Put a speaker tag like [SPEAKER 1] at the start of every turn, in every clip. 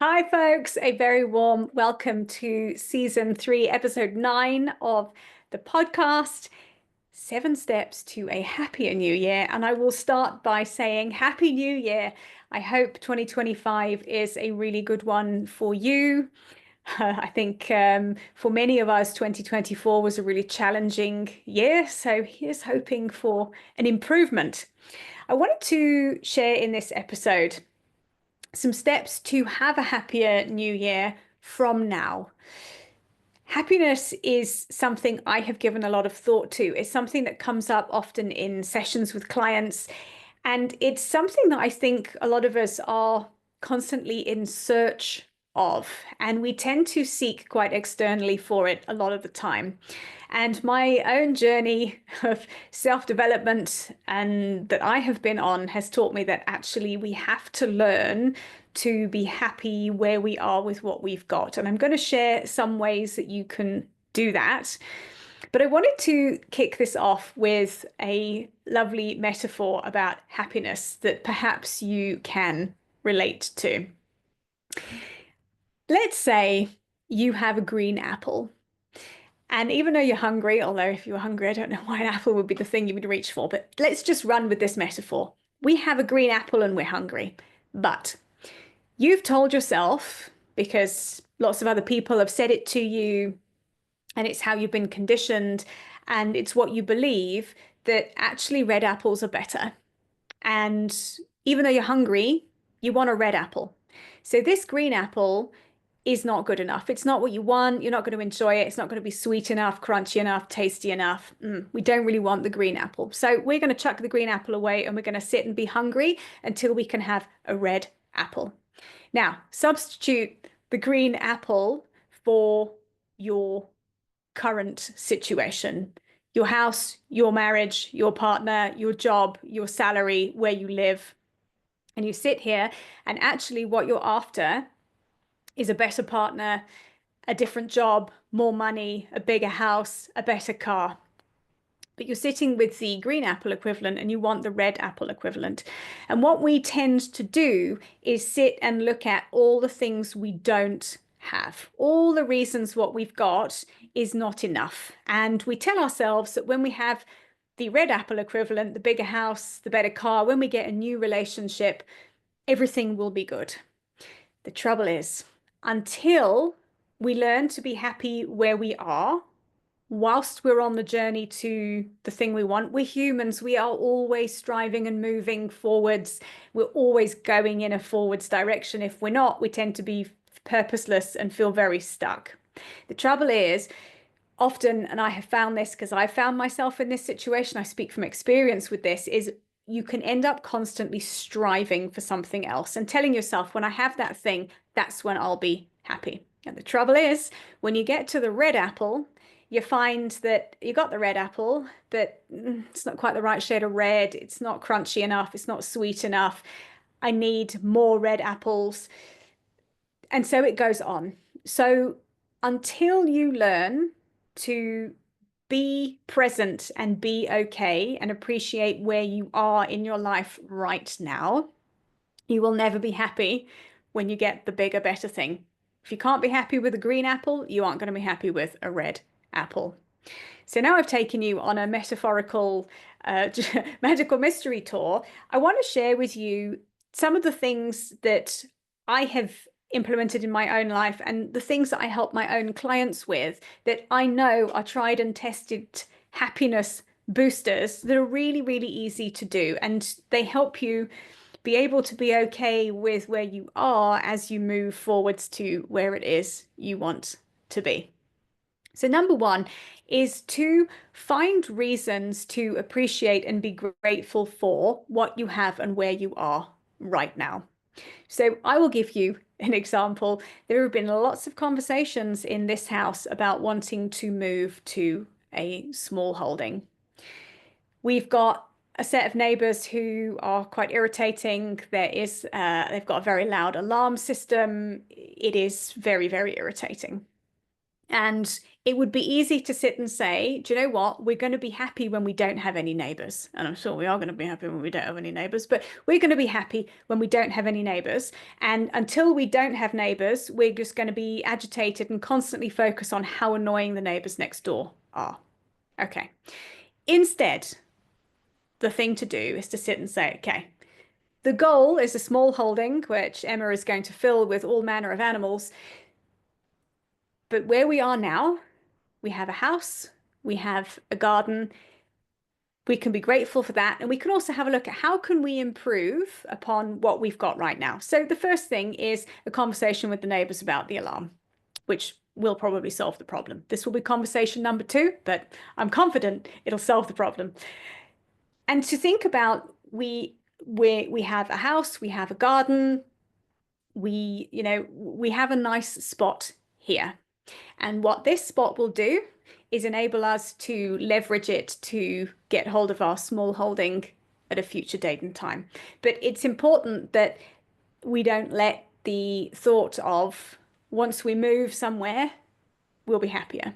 [SPEAKER 1] Hi, folks. A very warm welcome to season 3, episode 9 of the podcast, 7 Steps to a Happier New Year. And I will start by saying Happy New Year. I hope 2025 is a really good one for you. I think for many of us, 2024 was a really challenging year. So here's hoping for an improvement. I wanted to share in this episode some steps to have a happier new year from now. Happiness is something I have given a lot of thought to. It's something that comes up often in sessions with clients. And it's something that I think a lot of us are constantly in search of. And we tend to seek quite externally for it a lot of the time. And my own journey of self-development and that I have been on has taught me that actually we have to learn to be happy where we are with what we've got. And I'm going to share some ways that you can do that. But I wanted to kick this off with a lovely metaphor about happiness that perhaps you can relate to. Let's say you have a green apple. And even though you're hungry, although if you were hungry, I don't know why an apple would be the thing you would reach for, but let's just run with this metaphor. We have a green apple and we're hungry, but you've told yourself, because lots of other people have said it to you, and it's how you've been conditioned, and it's what you believe, that actually red apples are better. And even though you're hungry, you want a red apple. So this green apple is not good enough. It's not what you want. You're not going to enjoy it. It's not going to be sweet enough, crunchy enough, tasty enough. We don't really want the green apple. So we're going to chuck the green apple away and we're going to sit and be hungry until we can have a red apple. Now, substitute the green apple for your current situation, your house, your marriage, your partner, your job, your salary, where you live. And you sit here, and actually, what you're after is a better partner, a different job, more money, a bigger house, a better car. But you're sitting with the green apple equivalent and you want the red apple equivalent. And what we tend to do is sit and look at all the things we don't have, all the reasons what we've got is not enough. And we tell ourselves that when we have the red apple equivalent, the bigger house, the better car, when we get a new relationship, everything will be good. The trouble is, until we learn to be happy where we are, whilst we're on the journey to the thing we want, we're humans. We are always striving and moving forwards. We're always going in a forwards direction. If we're not, we tend to be purposeless and feel very stuck. The trouble is, often, and I have found this because I found myself in this situation, I speak from experience with this, is you can end up constantly striving for something else and telling yourself, when I have that thing, that's when I'll be happy. And the trouble is, when you get to the red apple, you find that you got the red apple, but it's not quite the right shade of red. It's not crunchy enough. It's not sweet enough. I need more red apples. And so it goes on. So until you learn to be present and be okay and appreciate where you are in your life right now, you will never be happy when you get the bigger, better thing. If you can't be happy with a green apple, you aren't going to be happy with a red apple. So now I've taken you on a metaphorical magical mystery tour. I want to share with you some of the things that I have implemented in my own life and the things that I help my own clients with that I know are tried and tested happiness boosters that are really, really easy to do. And they help you be able to be okay with where you are as you move forwards to where it is you want to be. So number one is to find reasons to appreciate and be grateful for what you have and where you are right now. So I will give you an example. There have been lots of conversations in this house about wanting to move to a small holding. We've got a set of neighbours who are quite irritating. They've got a very loud alarm system. It is very, very irritating. And It would be easy to sit and say, do you know what? We're going to be happy when we don't have any neighbors. And I'm sure we are going to be happy when we don't have any neighbors, but we're going to be happy when we don't have any neighbors. And until we don't have neighbors, we're just going to be agitated and constantly focus on how annoying the neighbors next door are. Okay. Instead, the thing to do is to sit and say, okay, the goal is a small holding, which Emma is going to fill with all manner of animals. But where we are now, we have a house, we have a garden. We can be grateful for that. And we can also have a look at how can we improve upon what we've got right now. So the first thing is a conversation with the neighbors about the alarm, which will probably solve the problem. This will be conversation number 2, but I'm confident it'll solve the problem. And to think about, we have a house, we have a garden, we have a nice spot here. And what this spot will do is enable us to leverage it to get hold of our small holding at a future date and time. But it's important that we don't let the thought of once we move somewhere, we'll be happier,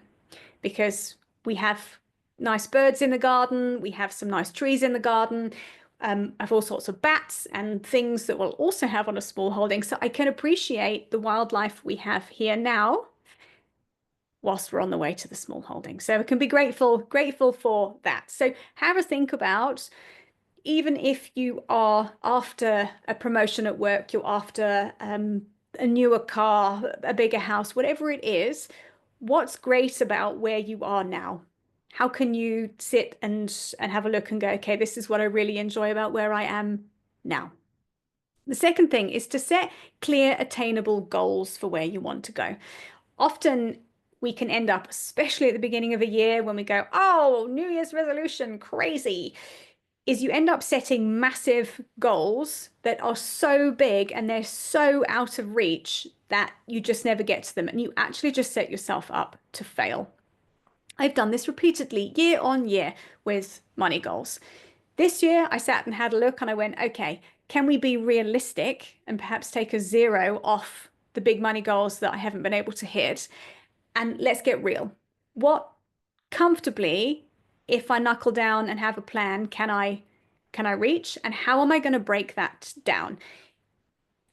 [SPEAKER 1] because we have nice birds in the garden, we have some nice trees in the garden. I have all sorts of bats and things that we'll also have on a small holding. So I can appreciate the wildlife we have here now whilst we're on the way to the small holding. So we can be grateful for that. So have a think about, even if you are after a promotion at work, you're after a newer car, a bigger house, whatever it is, what's great about where you are now? How can you sit and have a look and go, okay, this is what I really enjoy about where I am now. The second thing is to set clear, attainable goals for where you want to go. Often we can end up, especially at the beginning of a year when we go, oh, New Year's resolution, crazy, is you end up setting massive goals that are so big and they're so out of reach that you just never get to them, and you actually just set yourself up to fail. I've done this repeatedly year on year with money goals. This year I sat and had a look and I went, okay, can we be realistic and perhaps take a 0 off the big money goals that I haven't been able to hit? And let's get real. What comfortably, if I knuckle down and have a plan, can I reach? And how am I going to break that down?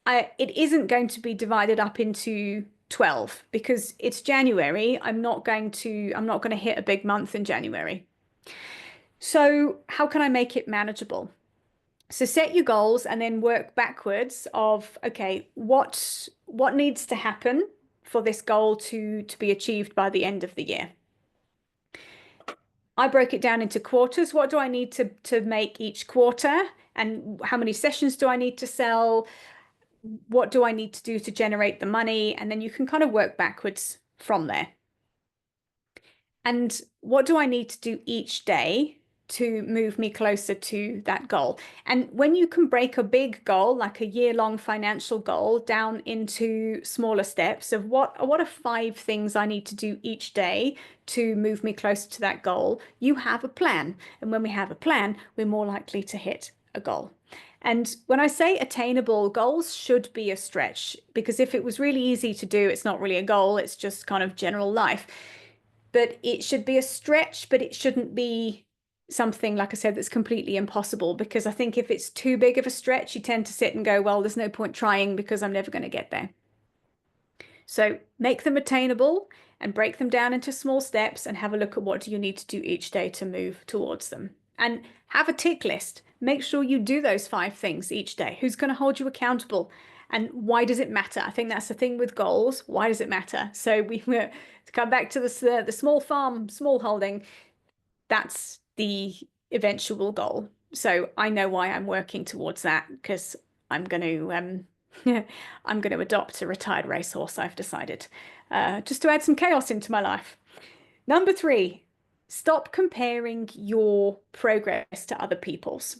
[SPEAKER 1] It isn't going to be divided up into 12 because it's January. I'm not going to hit a big month in January. So how can I make it manageable? So set your goals and then work backwards of, okay, what needs to happen for this goal to be achieved by the end of the year? I broke it down into quarters. What do I need to make each quarter? And how many sessions do I need to sell? What do I need to do to generate the money? And then you can kind of work backwards from there. And what do I need to do each day to move me closer to that goal? And when you can break a big goal, like a year-long financial goal, down into smaller steps of what are 5 things I need to do each day to move me closer to that goal, you have a plan. And when we have a plan, we're more likely to hit a goal. And when I say attainable, goals should be a stretch, because if it was really easy to do, it's not really a goal, it's just kind of general life. But it should be a stretch, but it shouldn't be something, like I said, that's completely impossible, because I think if it's too big of a stretch, you tend to sit and go, well, there's no point trying because I'm never going to get there. So make them attainable and break them down into small steps and have a look at what do you need to do each day to move towards them. And have a tick list. Make sure you do those 5 things each day. Who's going to hold you accountable? And why does it matter? I think that's the thing with goals. Why does it matter? So we to come back to the small farm, small holding. That's the eventual goal. So I know why I'm working towards that, because I'm going to I'm going to adopt a retired racehorse, I've decided, just to add some chaos into my life. Number 3, stop comparing your progress to other people's.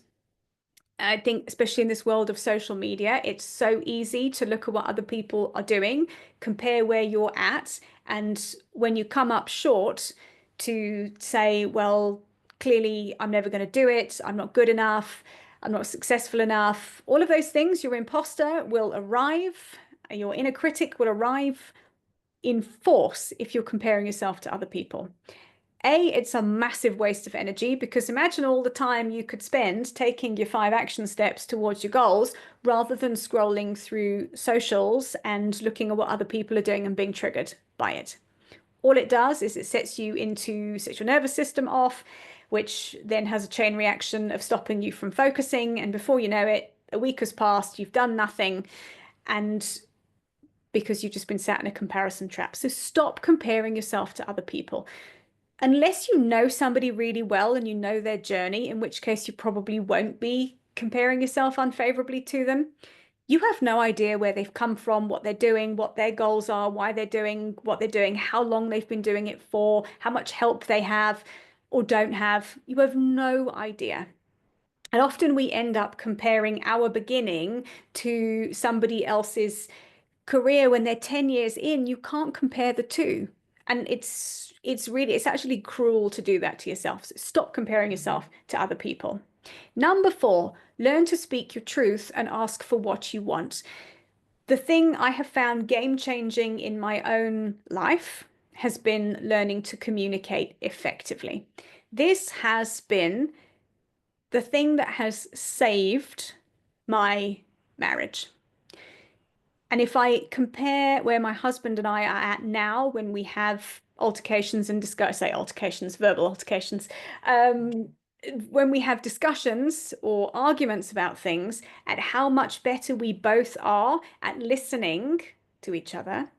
[SPEAKER 1] I think especially in this world of social media, it's so easy to look at what other people are doing, compare where you're at, and when you come up short, to say, well, clearly I'm never going to do it, I'm not good enough, I'm not successful enough. All of those things, your imposter will arrive, your inner critic will arrive. in force if you're comparing yourself to other people. It's a massive waste of energy because imagine all the time you could spend taking your 5 action steps towards your goals rather than scrolling through socials and looking at what other people are doing and being triggered by it. All it does is it sets your nervous system off, which then has a chain reaction of stopping you from focusing. And before you know it, a week has passed, you've done nothing, and because you've just been sat in a comparison trap. So stop comparing yourself to other people. Unless you know somebody really well and you know their journey, in which case you probably won't be comparing yourself unfavorably to them. You have no idea where they've come from, what they're doing, what their goals are, why they're doing what they're doing, how long they've been doing it for, how much help they have or don't have. You have no idea. And often we end up comparing our beginning to somebody else's career when they're 10 years in. You can't compare the two. And it's actually cruel to do that to yourself. So stop comparing yourself to other people. Number 4, learn to speak your truth and ask for what you want. The thing I have found game-changing in my own life has been learning to communicate effectively. This has been the thing that has saved my marriage. And if I compare where my husband and I are at now, when we have altercations and verbal altercations, when we have discussions or arguments about things, at how much better we both are at listening to each other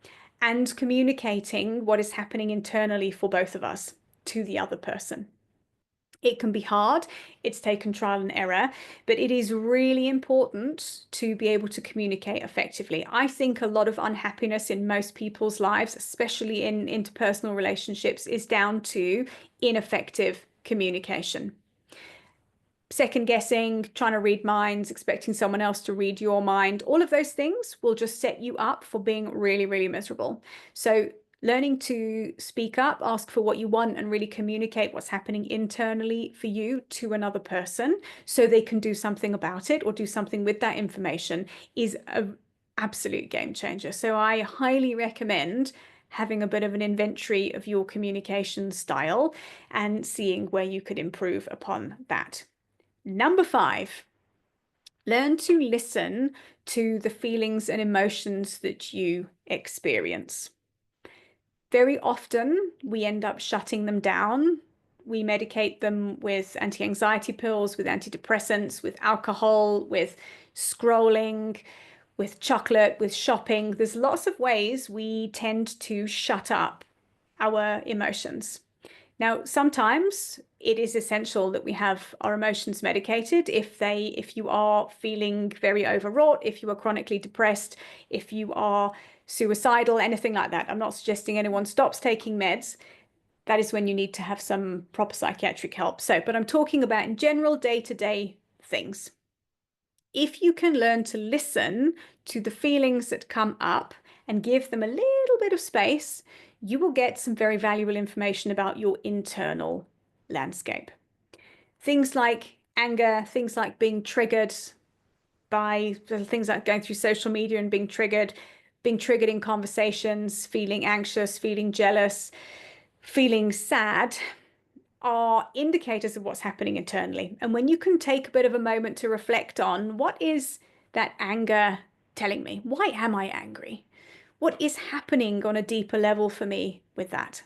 [SPEAKER 1] and communicating what is happening internally for both of us to the other person. It can be hard. It's taken trial and error, but it is really important to be able to communicate effectively. I think a lot of unhappiness in most people's lives, especially in interpersonal relationships, is down to ineffective communication. Second guessing, trying to read minds, expecting someone else to read your mind, all of those things will just set you up for being really, really miserable. So learning to speak up, ask for what you want, and really communicate what's happening internally for you to another person so they can do something about it or do something with that information is an absolute game changer. So I highly recommend having a bit of an inventory of your communication style and seeing where you could improve upon that. Number 5, learn to listen to the feelings and emotions that you experience. Very often we end up shutting them down. We medicate them with anti-anxiety pills, with antidepressants, with alcohol, with scrolling, with chocolate, with shopping. There's lots of ways we tend to shut up our emotions. Now, sometimes it is essential that we have our emotions medicated if you are feeling very overwrought, if you are chronically depressed, if you are suicidal, anything like that. I'm not suggesting anyone stops taking meds. That is when you need to have some proper psychiatric help. But I'm talking about in general day-to-day things. If you can learn to listen to the feelings that come up and give them a little bit of space, you will get some very valuable information about your internal landscape. Things like anger, things like being triggered by things like going through social media and being triggered in conversations, feeling anxious, feeling jealous, feeling sad, are indicators of what's happening internally. And when you can take a bit of a moment to reflect on what is that anger telling me? Why am I angry? What is happening on a deeper level for me with that?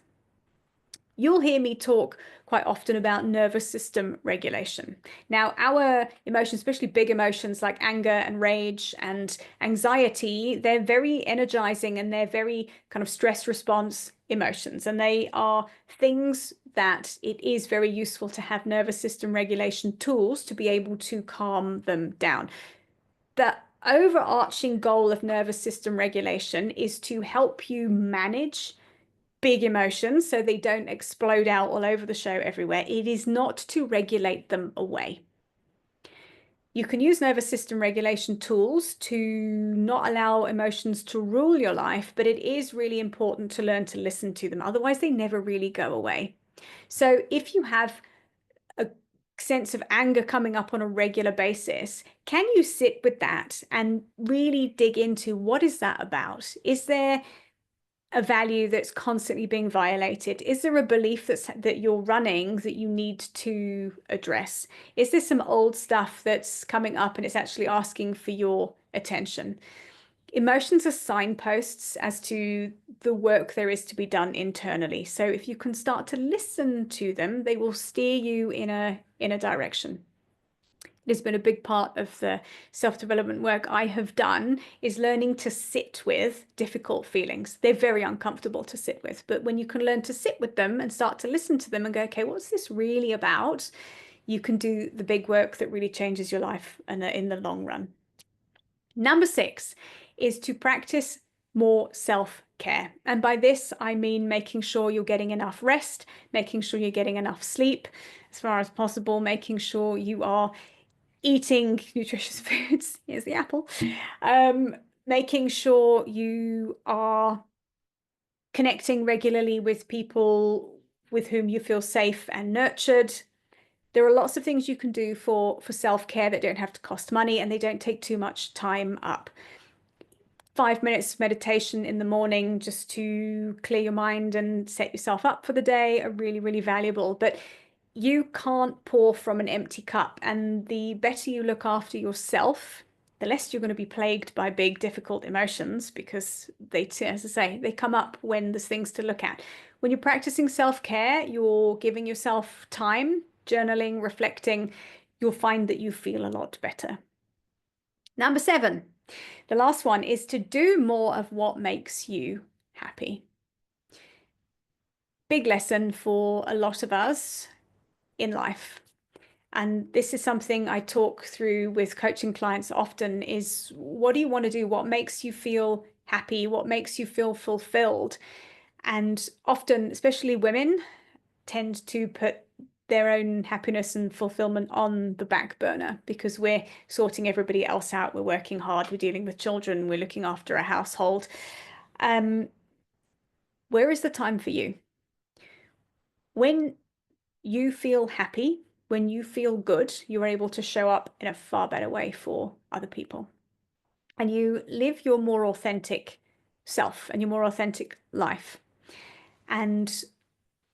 [SPEAKER 1] You'll hear me talk quite often about nervous system regulation. Now, our emotions, especially big emotions like anger and rage and anxiety, they're very energizing and they're very kind of stress response emotions. And they are things that it is very useful to have nervous system regulation tools to be able to calm them down. The overarching goal of nervous system regulation is to help you manage big emotions so they don't explode out all over the show everywhere. It is not to regulate them away. You can use nervous system regulation tools to not allow emotions to rule your life, but it is really important to learn to listen to them. Otherwise, they never really go away. So if you have a sense of anger coming up on a regular basis, can you sit with that and really dig into what is that about? Is there a value that's constantly being violated? Is there a belief that you're running that you need to address? Is there some old stuff that's coming up and it's actually asking for your attention? Emotions are signposts as to the work there is to be done internally. So if you can start to listen to them, they will steer you in a direction. It has been a big part of the self-development work I have done, is learning to sit with difficult feelings. They're very uncomfortable to sit with, but when you can learn to sit with them and start to listen to them and go, okay, what's this really about? You can do the big work that really changes your life in the long run. Number 6 is to practice more self-care. And by this, I mean making sure you're getting enough rest, making sure you're getting enough sleep, as far as possible, making sure you are eating nutritious foods. Here's the apple. Making sure you are connecting regularly with people with whom you feel safe and nurtured. There are lots of things you can do for self-care that don't have to cost money and they don't take too much time up. 5 minutes meditation in the morning just to clear your mind and set yourself up for the day are really, really valuable. But you can't pour from an empty cup. And the better you look after yourself, the less you're going to be plagued by big, difficult emotions because they, as I say, they come up when there's things to look at. When you're practicing self-care, you're giving yourself time, journaling, reflecting, you'll find that you feel a lot better. Number 7, the last one, is to do more of what makes you happy. Big lesson for a lot of us in life. And this is something I talk through with coaching clients often, is what do you want to do? What makes you feel happy? What makes you feel fulfilled? And often, especially women, tend to put their own happiness and fulfillment on the back burner because we're sorting everybody else out. We're working hard. We're dealing with children. We're looking after a household. Where is the time for you? When you feel happy, when you feel good, you are able to show up in a far better way for other people. And you live your more authentic self and your more authentic life. And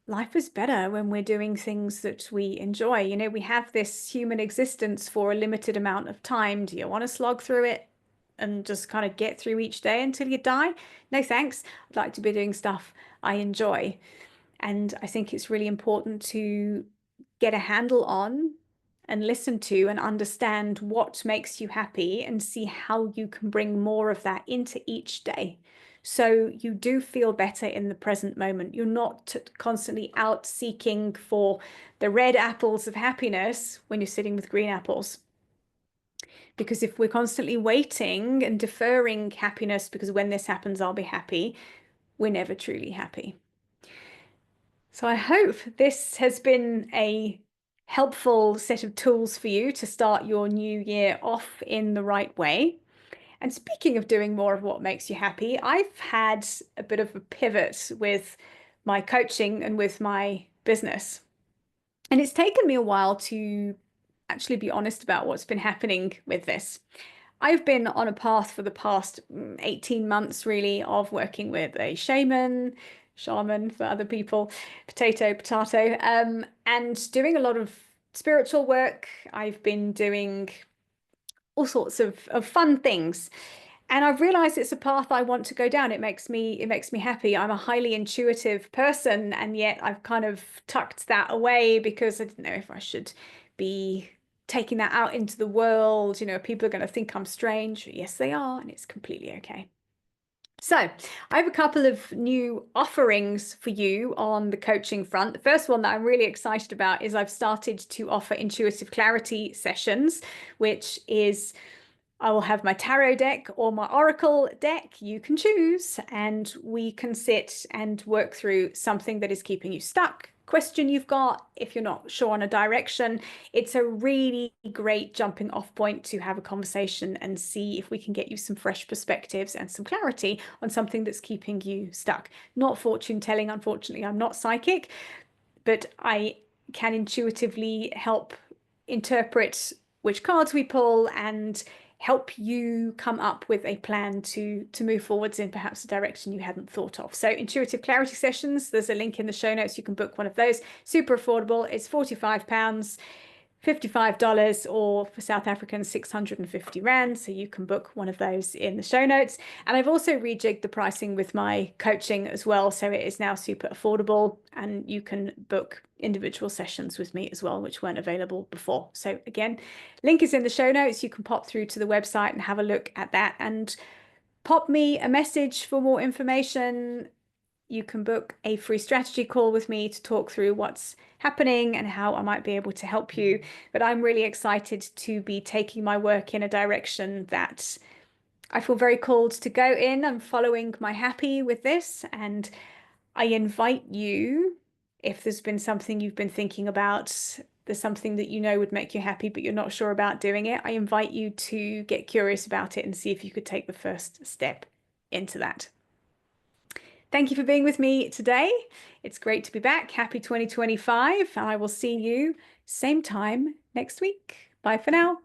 [SPEAKER 1] life is better when we're doing things that we enjoy. You know, we have this human existence for a limited amount of time. Do you want to slog through it and just kind of get through each day until you die? No, thanks. I'd like to be doing stuff I enjoy. And I think it's really important to get a handle on and listen to and understand what makes you happy and see how you can bring more of that into each day. So you do feel better in the present moment. You're not constantly out seeking for the red apples of happiness when you're sitting with green apples. Because if we're constantly waiting and deferring happiness because when this happens, I'll be happy, we're never truly happy. So I hope this has been a helpful set of tools for you to start your new year off in the right way. And speaking of doing more of what makes you happy, I've had a bit of a pivot with my coaching and with my business. And it's taken me a while to actually be honest about what's been happening with this. I've been on a path for the past 18 months, really, of working with a shaman for other people, potato, and doing a lot of spiritual work. I've been doing all sorts of fun things. And I've realized it's a path I want to go down. It makes me happy. I'm a highly intuitive person, and yet I've kind of tucked that away because I didn't know if I should be taking that out into the world. You know, people are going to think I'm strange. Yes, they are, and it's completely okay. So I have a couple of new offerings for you on the coaching front. The first one that I'm really excited about is I've started to offer intuitive clarity sessions, which is I will have my tarot deck or my oracle deck, you can choose, and we can sit and work through something that is keeping you stuck, question you've got, if you're not sure on a direction. It's a really great jumping off point to have a conversation and see if we can get you some fresh perspectives and some clarity on something that's keeping you stuck. Not fortune telling, unfortunately, I'm not psychic, but I can intuitively help interpret which cards we pull and help you come up with a plan to move forwards in perhaps a direction you hadn't thought of. So intuitive clarity sessions, there's a link in the show notes. You can book one of those. Super affordable. It's £45, $55, or for South Africans, 650 Rand. So you can book one of those in the show notes. And I've also rejigged the pricing with my coaching as well. So it is now super affordable, and you can book individual sessions with me as well, which weren't available before. So again, link is in the show notes. You can pop through to the website and have a look at that, and pop me a message for more information. You can book a free strategy call with me to talk through what's happening and how I might be able to help you. But I'm really excited to be taking my work in a direction that I feel very called to go in. I'm following my happy with this, and I invite you, if there's been something you've been thinking about, there's something that you know would make you happy, but you're not sure about doing it, I invite you to get curious about it and see if you could take the first step into that. Thank you for being with me today. It's great to be back. Happy 2025. And I will see you same time next week. Bye for now.